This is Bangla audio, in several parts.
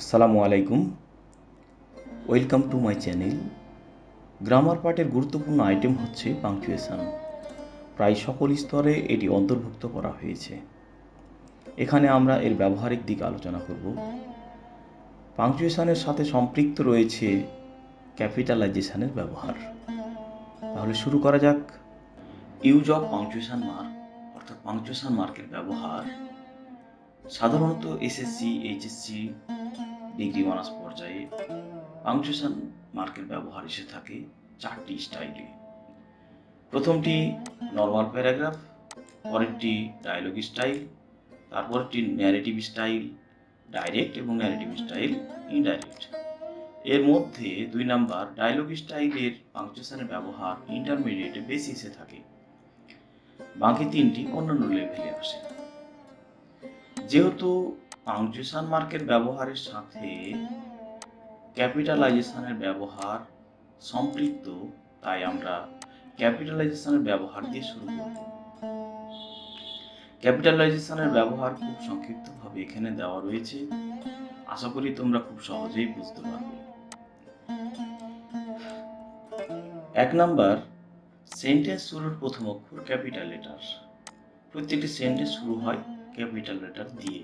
আসসালামু আলাইকুম, welcome to my channel. Grammar পার্টের গুরুত্বপূর্ণ আইটেম হচ্ছে পাংচুয়েশন। প্রায় সকল স্তরে এটি অন্তর্ভুক্ত করা হয়েছে। এখানে আমরা এর ব্যবহারিক দিক আলোচনা করব। পাংচুয়েশনের সাথে সম্পৃক্ত রয়েছে ক্যাপিটালাইজেশনের ব্যবহার। তাহলে শুরু করা যাক। ইউজ অফ পাংচুয়েশন মার্ক অর্থাৎ পাংচুয়েশন মার্কের ব্যবহার সাধারণত এসএসসি, এইচএসসি ডিগ্রি অনার্স পর্যায়ে পাংচুয়েশন মার্কের ব্যবহার এসে থাকে চারটি স্টাইলে। প্রথমটি নর্মাল প্যারাগ্রাফ, পরেরটি ডায়লগ স্টাইল, তারপরটি ন্যারেটিভ স্টাইল ডাইরেক্ট এবং ন্যারেটিভ স্টাইল ইনডাইরেক্ট। এর মধ্যে 2 নাম্বার ডায়লগ স্টাইলের পাংচুয়েশনের ব্যবহার ইন্টারমিডিয়েটে বেশি এসে থাকে, বাকি তিনটি অন্যান্য লেভেলে আসে। যেহেতু পাংচুয়েশন মার্কের ব্যবহারের সাথে ক্যাপিটালাইজেশনের ব্যবহার সম্পৃক্ত, তাই আমরা ক্যাপিটালাইজেশনের ব্যবহার দিয়ে শুরু করব। ক্যাপিটালাইজেশনের ব্যবহার খুব সংক্ষিপ্তভাবে এখানে দেওয়া রয়েছে, আশা করি তোমরা খুব সহজেই বুঝতে পারবে। 1 নাম্বার, সেন্টেন্স শুরুর প্রথম অক্ষর ক্যাপিটাল লেটার। প্রত্যেকটি সেন্টেন্স শুরু হয় ক্যাপিটাল লেটার দিয়ে।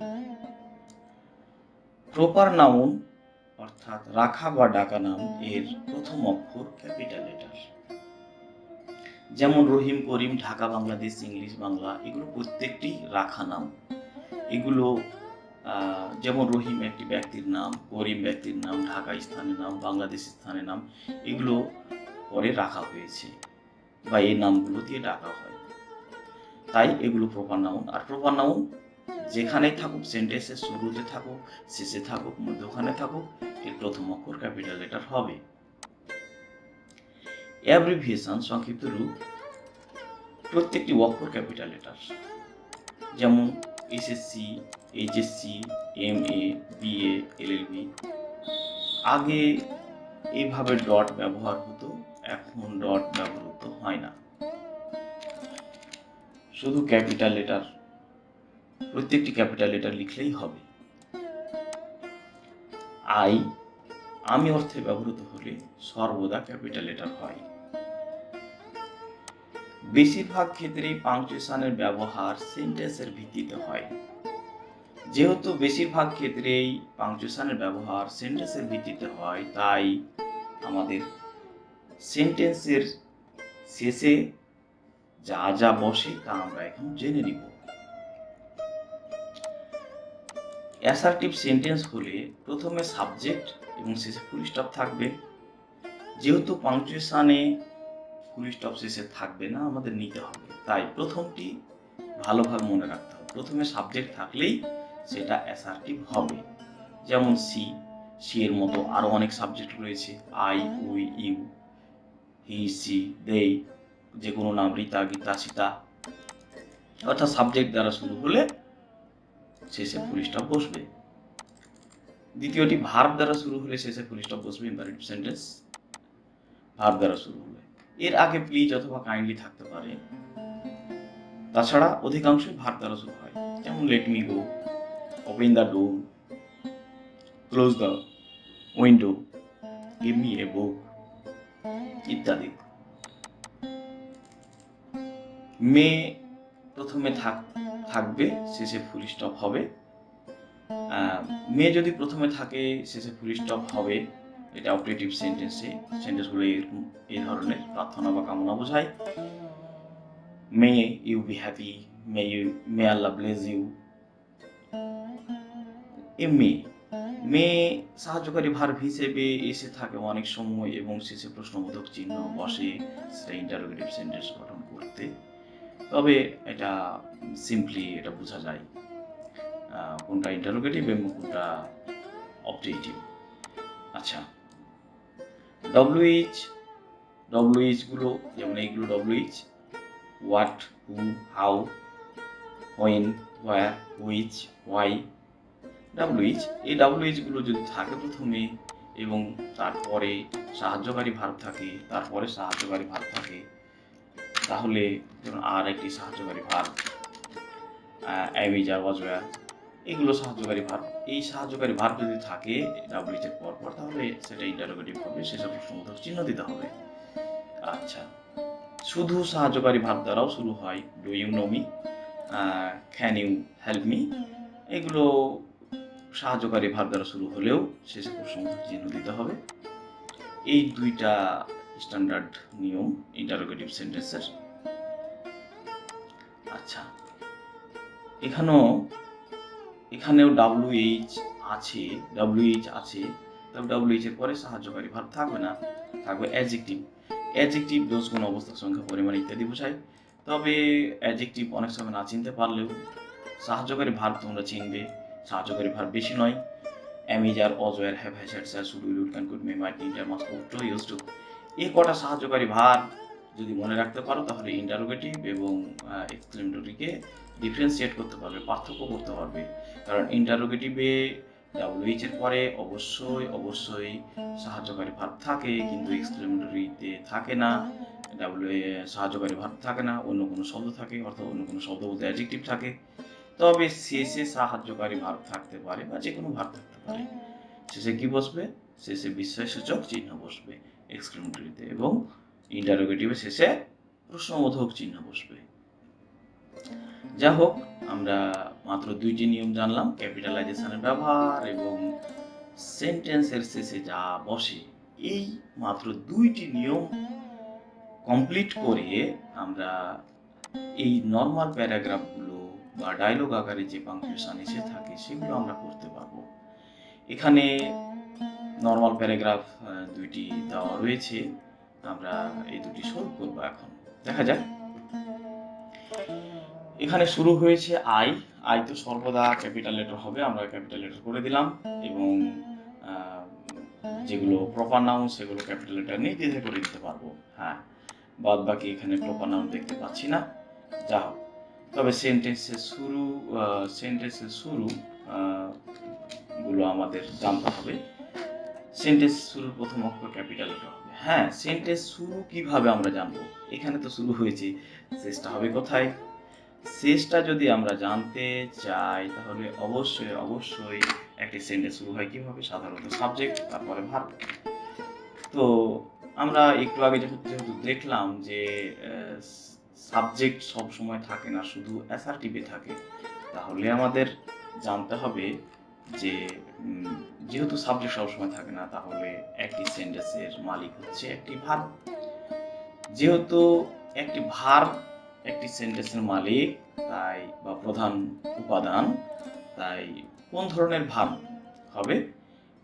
প্রপার নাউন অর্থাৎ রাখা বা ডাকা নাম এর প্রথম অক্ষর ক্যাপিটাল লেটার। যেমন রহিম, করিম, ঢাকা, বাংলাদেশ, ইংলিশ, বাংলা, এগুলো প্রত্যেকটি রাখা নাম। এগুলো যেমন রহিম একটি ব্যক্তির নাম, করিম ব্যক্তির নাম, ঢাকা স্থানের নাম, বাংলাদেশ স্থানের নাম, এগুলো পরে রাখা হয়েছে বা এই নামগুলো দিয়ে ডাকা হয়, তাই এগুলো প্রপার নাউন। আর প্রপার নাউন যেখানেই থাকুক, সেন্টেন্সের শুরুতে থাকুক, শেষে থাকুক, মধ্যখানে থাকুক, এর প্রথম অক্ষর ক্যাপিটাল লেটার হবে। অ্যাব্রিভিয়েশন সংক্ষিপ্ত রূপ, প্রত্যেকটি অক্ষর ক্যাপিটাল লেটার। যেমন SSC, HSC, MA, BA, LLB. আগে এইভাবে ডট ব্যবহার হতো, এখন ডট ব্যবহৃত হয় না, শুধু ক্যাপিটাল লেটার, প্রত্যেকটি ক্যাপিটাল লেটার লিখলেই হবে। আই, আমি অর্থে ব্যবহৃত হলে সর্বদা ক্যাপিটাল লেটার হয়। বেশিরভাগ ক্ষেত্রেই পাংচুয়েশনের ব্যবহার সেন্টেন্সের ভিত্তিতে হয়। যেহেতু বেশিরভাগ ক্ষেত্রেই পাংচুয়েশনের ব্যবহার সেন্টেন্সের ভিত্তিতে হয়, তাই আমাদের সেন্টেন্সের শেষে যা যা বসে তা আমরা এখন জেনে নিব। অ্যাসার্টিভ সেন্টেন্স হলে প্রথমে সাবজেক্ট এবং শেষে ফুল স্টপ থাকবে। যেহেতু পাংচুয়েশনে ফুল স্টপ শেষে থাকবে না, আমাদের নিতে হবে, তাই প্রথমটি ভালোভাবে মনে রাখতে হবে। প্রথমে সাবজেক্ট থাকলেই সেটা অ্যাসার্টিভ হবে। যেমন সি, সি এর মতো আরো অনেক সাবজেক্ট রয়েছে, I, we, you, he, she, they, যে কোনো নাম, রীতা, গীতা, সীতা, অর্থাৎ সাবজেক্ট দ্বারা শুরু হলে শেষে ফুল স্টপ বসবে। দ্বিতীয়টি ভার্ব দ্বারা শুরু হলে শেষে ফুল স্টপ বসবে। ইম্পারেটিভ সেন্টেন্স ভার্ব দ্বারা শুরু হলে, এর আগে প্লিজ অথবা কাইন্ডলি থাকতে পারে। তাছাড়া অধিকাংশই ভার্ব দ্বারা শুরু হয়। যেমন let me go, open the door, close the window, give me a book ইত্যাদি। মে প্রথমে থাকবে, শেষে ফুল স্টপ হবে। মে যদি প্রথমে থাকে, শেষে ফুল স্টপ হবে, এটা অপারেটিভ সেন্টেন্সে। সেন্টেন্সগুলো এই ধরনের প্রার্থনা বা কামনা বোঝায়। May you be happy, may Allah bless you. May সাহায্যকারী ভার্ব হিসেবে এসে থাকে অনেক সময় এবং শেষে প্রশ্নবোধক চিহ্ন বসে, সেটা ইন্টারোগেটিভ সেন্টেন্স গঠন করতে। তবে এটা সিম্পলি এটা বোঝা যায় কোনটা ইন্টারোগেটিভ এবং কোনটা অবজেক্টিভ। আচ্ছা, ডব্লিউএইচ গুলো, যেমন এইগুলো WH, what, who, how, when, where, which, why, WH. এই ডাব্লিউএইচ গুলো যদি থাকে প্রথমে এবং তারপরে সাহায্যকারী ভার্ব থাকে, তারপরে সাহায্যকারী ভার্ব থাকে, তাহলে আর একটি সাহায্যকারী verb, am, is, are, was, were, এগুলো সাহায্যকারী ভার্ব। এই সাহায্যকারী ভার্ব যদি থাকে ডাব্লিউএইচ এর পর তাহলে সেটা ইন্টারোগেটিভ হবে, শেষে প্রশ্নবোধক চিহ্ন দিতে হবে। আচ্ছা, শুধু সাহায্যকারী ভার্ব দ্বারাও শুরু হয়। Do you know me, can you help me, এগুলো সাহায্যকারী ভার্ব দ্বারা শুরু হলেও শেষে প্রশ্নবোধক চিহ্ন দিতে হবে। এই দুইটা স্ট্যান্ডার্ড নিয়ম ইন্টারোগেটিভ সেন্টেন্সের। আচ্ছা, এখানেও ডাব্লিউএইচ আছে, তবে ডাব্লিউএইচ এর পরে সাহায্যকারী ভার্ব থাকবে না, থাকবে অ্যাডজেক্টিভ। অ্যাডজেক্টিভ দোষ, গুণ, অবস্থা, সংখ্যা, পরিমাণ ইত্যাদি বোঝায়। তবে অ্যাডজেক্টিভ অনেক সময় না চিনতে পারলেও সাহায্যকারী ভার্ব তোমরা চিনবে। সাহায্যকারী ভার্ব বেশি নয়, am, is, are, was, were, have, has, had, shall, should, will, would, can, could, may, might, need, are, must, ought to, used to, এই কটা সাহায্যকারী ভার্ব যদি মনে রাখতে পারো তাহলে ইন্টারোগেটিভ এবং এক্সক্লেমেটরিকে ডিফারেন্সিয়েট করতে পারবে, পার্থক্য করতে পারবে। কারণ ইন্টারোগেটিভে ডাব্লিউএইচ এর পরে অবশ্যই সাহায্যকারী ভার্ব থাকে, কিন্তু এক্সক্লেমেটরিতে থাকে না। সাহায্যকারী ভার্ব থাকে না, অন্য কোনো শব্দ থাকে, অর্থাৎ অন্য কোনো শব্দ বলতে অ্যাডজেক্টিভ থাকে। তবে শেষে সাহায্যকারী ভার্ব থাকতে পারে বা যে কোনো ভার্ব থাকতে পারে। শেষে কি বসবে? শেষে বিস্ময়সূচক চিহ্ন বসবে এক্সক্লেমেটরিতে, এবং ইন্টারোগেটিভে শেষে প্রশ্নবোধক চিহ্ন বসবে। যা হোক, আমরা মাত্র দুইটি নিয়ম জানলাম, ক্যাপিটালাইজেশনের ব্যবহার এবং সেন্টেন্সের শেষে যা বসে। এই মাত্র দুইটি নিয়ম কমপ্লিট করে আমরা এই নর্মাল প্যারাগ্রাফগুলো বা ডায়লগ আকারে যে পাংচুয়েশন এসে থাকে সেগুলো আমরা করতে পারবো। এখানে নর্মাল প্যারাগ্রাফ দুইটি দেওয়া রয়েছে, আমরা এই দুটি সলভ করবো। এখন দেখা যাক। এখানে শুরু হয়েছে আই তো সর্বদা ক্যাপিটাল লেটার হবে, আমরা ক্যাপিটাল লেটার করে দিলাম, এবং যেগুলো প্রপার নাউন সেগুলো ক্যাপিটাল লেটার নির্দ্বিধায় করে দিতে পারবো। হ্যাঁ, বাদ বাকি এখানে প্রপার নাউন দেখতে পাচ্ছি না, যা হোক। তবে সেন্টেন্সের শুরু গুলো আমাদের জানতে হবে। সেন্টেন্স শুরুর প্রথম অক্ষর ক্যাপিটাল লেটার হবে। হ্যাঁ, সেন্টেন্স শুরু কিভাবে আমরা জানবো? এখানে তো শুরু হয়েছে, শেষটা হবে কোথায়? শেষটা যদি আমরা জানতে চাই তাহলে অবশ্যই একটি সেন্টেন্স শুরু হয় কিভাবে? সাধারণত সাবজেক্ট, তারপরে ভার্ব। তো আমরা একটু আগে যেহেতু দেখলাম যে সাবজেক্ট সব সময় থাকে না, শুধু অ্যাসার্টিভে থাকে, তাহলে আমাদের জানতে হবে যে যেহেতু সাবজেক্ট সবসময় থাকে না, তাহলে একটি সেন্টেন্সের মালিক হচ্ছে একটি ভার্ব। যেহেতু একটি ভার্ব একটি সেন্টেন্সের মালিক, তাই বা প্রধান উপাদান, তাই কোন ধরনের ভার্ব হবে?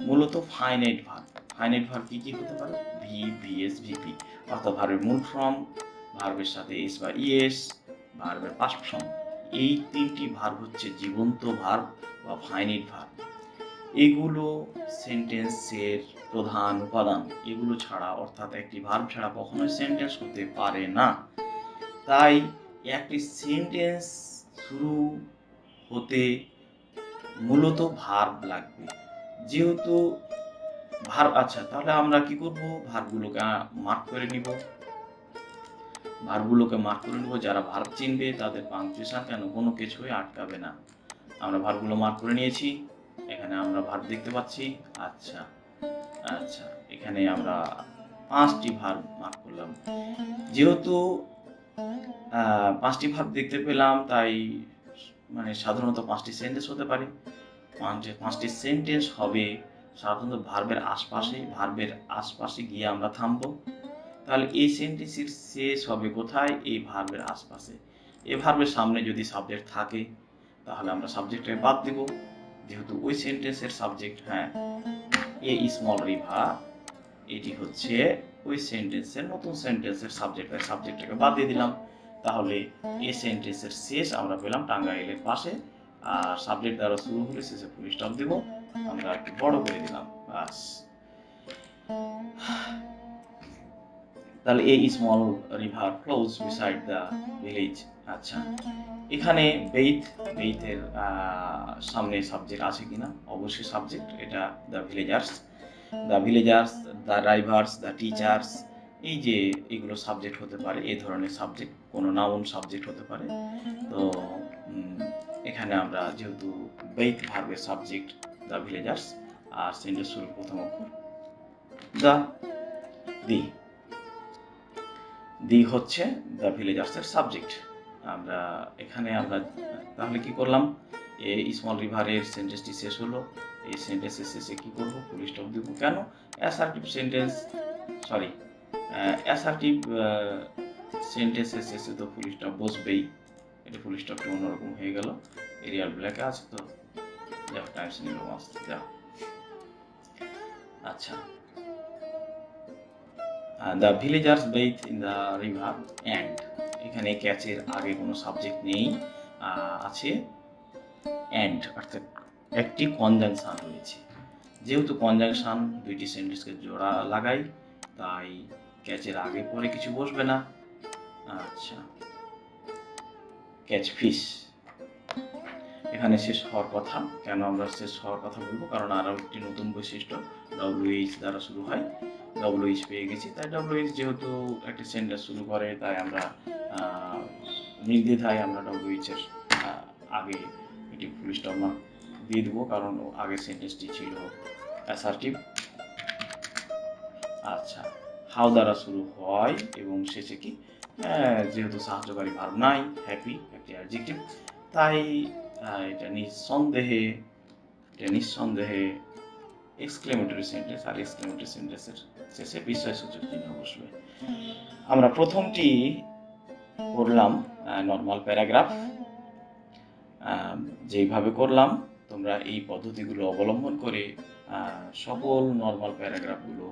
মূলত ফাইনাইট ভার্ব। ফাইনাইট ভার্ব কি হতে পারে? ভি, ভিএস, ভিপি, অর্থাৎ ভার্বের মূল ফর্ম, ভার্বের সাথে এস বা ইএস, ভার্বের পাস্ট ফর্ম। এই তিনটি ভার্ব হচ্ছে জীবন্ত ভার্ব বা ফাইনাইট ভার্ব। এগুলো সেন্টেন্সের প্রধান উপাদান। এগুলো ছাড়া, অর্থাৎ একটি ভার্ব ছাড়া কখনোই সেন্টেন্স হতে পারে না। তাই একটি সেন্টেন্স শুরু হতে মূলত ভার্ব লাগবে। যেহেতু ভার্ব, আচ্ছা তাহলে আমরা কি করব? ভার্বগুলোকে মার্ক করে নিব। যারা ভার্ব চিনবে তাদের পাংচুয়েশন কেন কোনো কিছুই আটকাবে না। আমরা ভার্বগুলো মার্ক করে নিয়েছি। এখানে আমরা ভার্ব দেখতে পাচ্ছি। আচ্ছা, এখানে আমরা 5টি ভার্ব মার্ক করলাম। যেহেতু 5টি ভার্ব দেখতে পেলাম, তাই মানে সাধারণত 5টি সেন্টেন্স হতে পারে। 5টি সেন্টেন্স হবে সাধারণত ভার্বের আশপাশে গিয়ে আমরা থামবো। তাহলে এই সেন্টেন্সের শেষ হবে কোথায়? এই ভার্বের আশপাশে। এই ভার্বের সামনে যদি সাবজেক্ট থাকে তাহলে আমরা সাবজেক্টটাকে বাদ দিব, যেহেতু ওই সেন্টেন্সের সাবজেক্ট, হ্যাঁ, এ স্মল রিভার, এটি হচ্ছে ওই সেন্টেন্সের নতুন সেন্টেন্সের সাবজেক্টটাকে বাদ দিয়ে দিলাম। তাহলে এই সেন্টেন্সের শেষ আমরা পেলাম টাঙ্গাইলের পাশে, আর সাবজেক্ট দ্বারা শুরু হলে শেষে ফুল স্টপ দেব। আমরা একটু বড় করে দিলাম, বাস। তাহলে a small river flows beside the village. আচ্ছা, এখানে বেইথের সামনে সাবজেক্ট আছে কিনা? অবশ্যই সাবজেক্ট, এটা the villagers, the drivers, the teachers, এই যে এগুলো সাবজেক্ট হতে পারে। এই ধরনের সাবজেক্ট কোনো নাউন সাবজেক্ট হতে পারে। তো এখানে আমরা যেহেতু বেইত ভার্বের সাবজেক্ট দ্য ভিলেজার্স আর সেন্টেন্স শুরুর প্রথম অক্ষর দি হচ্ছে দ্য ভিলেজার্সের সাবজেক্ট। এখানে আমরা তাহলে কি করলাম, এই স্মল রিভারের সেন্টেন্সটি শেষ হলো। এই সেন্টেন্সের শেষে কি করব, ফুল স্টপ দেব। কেন? অ্যাসার্টিভ সেন্টেন্সের শেষে তো ফুল স্টপ বসবেই। এটা ফুল স্টপটা অন্যরকম হয়ে গেল, এরিয়াল ব্ল্যাকে আছে তো, যাও টাইমস নিল যাও। আচ্ছা, the villagers bathe in the river and, এখানে ক্যাচের আগে কোনো সাবজেক্ট নেই, আছে অ্যান্ড, অর্থাৎ একটি কনজাংশন রয়েছে। যেহেতু কনজাংশন দুইটি সেন্টেন্সকে জোড়া লাগাই, তাই ক্যাচের আগে পরে কিছু বসবে না। আচ্ছা, ক্যাচ ফিশ এখানে শেষ হওয়ার কথা। কেন আমরা শেষ হওয়ার কথা বলবো? কারণ আরও একটি নতুন বৈশিষ্ট্য WH দ্বারা শুরু হয়, WH পেয়ে গেছি। তাই WH যেহেতু একটি সেন্টেন্স শুরু করে, তাই আমরা নির্দ্বিধায় আমরা WH এর আগে এটি ফুল স্টপ মার্ক দিয়ে দেবো, কারণ আগের সেন্টেন্সটি ছিল অ্যাসার্টিভ। আচ্ছা, হাউ দ্বারা শুরু হয় এবং শেষে কি, যেহেতু সাহায্যকারী ভার্ব নাই, হ্যাপি একটি অ্যাডজেক্টিভ, তাই এটা নিঃসন্দেহে এক্সক্লেমেটরি সেন্টেন্স, আর এক্সক্লেমেটরি সেন্টেন্সের শেষে বিস্ময়সূচক চিহ্ন বসবে। আমরা প্রথমটি করলাম নর্মাল প্যারাগ্রাফ। যেইভাবে করলাম, তোমরা এই পদ্ধতিগুলো অবলম্বন করে সকল নর্মাল প্যারাগ্রাফগুলো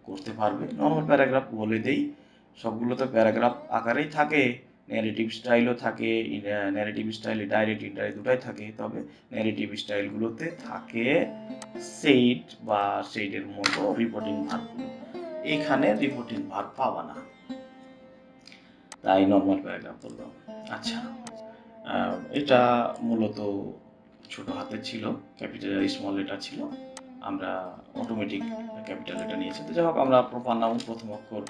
করতে পারবে। নর্মাল প্যারাগ্রাফ বলে দেই, সবগুলো তো প্যারাগ্রাফ আকারেই থাকে, ন্যারেটিভ স্টাইলও থাকে। ন্যারেটিভ স্টাইলে ডাইরেক্ট ইনডাইরেক্ট দুটাই থাকে, তবে ন্যারেটিভ স্টাইলগুলোতে থাকে সেইডের মতো রিপোর্টিং ভার্বগুলো। এখানে রিপোর্টিং ভার্ব পাবা না, তাই নর্মাল প্যারাগ্রাফ বললাম। আচ্ছা, এটা মূলত ছোট হাতের ছিল, ক্যাপিটাল স্মল লেটার ছিল, আমরা অটোমেটিক ক্যাপিটাল লেটার নিয়েছি। তো যাই হোক, আমরা প্রপার নাউন প্রথম অক্ষর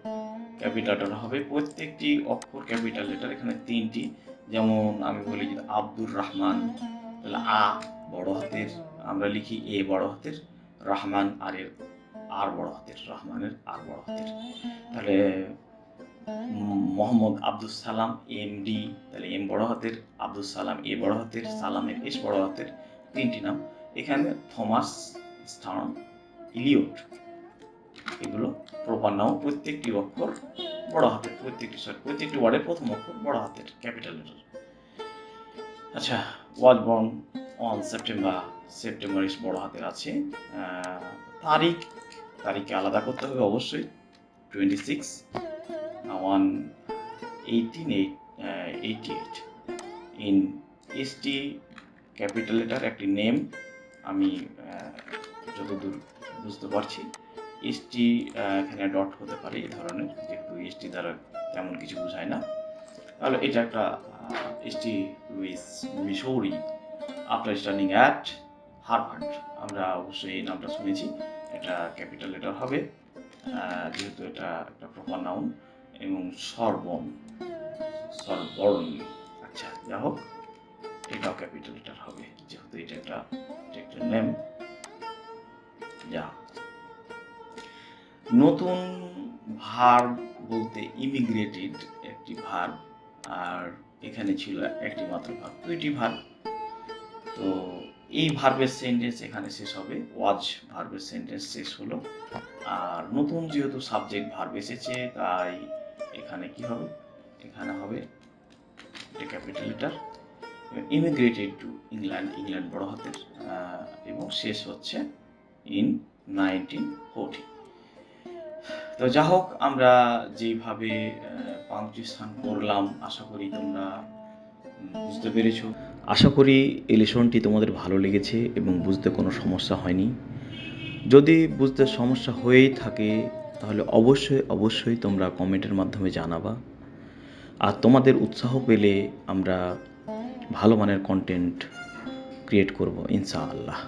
ক্যাপিটাল লেটার হবে, প্রত্যেকটি অক্ষর ক্যাপিটাল লেটার। এখানে 3টি, যেমন আমি বলি যে আব্দুর রহমান, তাহলে বড় হাতের, আমরা লিখি এ বড় হাতের, রহমান আর বড় হাতের, রহমানের আর বড় হাতের। তাহলে মোহাম্মদ আব্দুল সালাম MD, তাহলে এম বড় হাতের, আব্দুল সালাম এ বড় হাতের, সালামের এস বড় হাতের, 3টি নাম। এখানে থমাস, স্টার্ন, ইলিয়ট, এগুলো প্রপার নাউন। প্রত্যেকটি অক্ষর বড় হাতের, প্রত্যেকটি ওয়ার্ডের প্রথম অক্ষর বড় হাতের ক্যাপিটাল লেটার। আচ্ছা, ওয়াজ বর্ন অন সেপ্টেম্বর ইস বড় হাতের আছে। তারিখকে আলাদা করতে হবে অবশ্যই, 26/1/1888। ইন ST ক্যাপিটাল লেটার একটি নেম, আমি যতদূর বুঝতে পারছি ST এখানে ডট হতে পারে এই ধরনের, যেহেতু ST দ্বারা তেমন কিছু বোঝায় না। তাহলে এটা একটা ST Louis Missouri after studying at Harvard, আমরা অবশ্যই এই নামটা শুনেছি। এটা ক্যাপিটাল লেটার হবে, যেহেতু এটা একটা প্রপার নাউন। এবং সরবর্ন, আচ্ছা যা হোক, এটাও ক্যাপিটাল লেটার হবে, যেহেতু এটা একটা নেম। যা নতুন ভার্ব বলতে ইমিগ্রেটেড একটি ভার্ব, আর এখানে ছিল একটি মাত্র ভার্ব, 2টি ভার্ব। তো এই ভার্বের সেন্টেন্স এখানে শেষ হবে, ওয়াজ ভার্বের সেন্টেন্স শেষ হলো। আর নতুন যেহেতু সাবজেক্ট ভার্ব এসেছে, তাই এখানে কি হবে, এখানে হবে এটা ক্যাপিটাল লেটার। ইমিগ্রেটেড টু ইংল্যান্ড বড় হাতের, এবং শেষ হচ্ছে ইন 1940। তো যা হোক, আমরা যেভাবে পাংচুয়েশন করলাম, আশা করি তোমরা বুঝতে পেরেছো। আশা করি এই লেসনটি তোমাদের ভালো লেগেছে এবং বুঝতে কোনো সমস্যা হয়নি। যদি বুঝতে সমস্যা হয়েই থাকে, তাহলে অবশ্যই তোমরা কমেন্টের মাধ্যমে জানাবা। আর তোমাদের উৎসাহ পেলে আমরা ভালো মানের কন্টেন্ট ক্রিয়েট করব ইনশাআল্লাহ।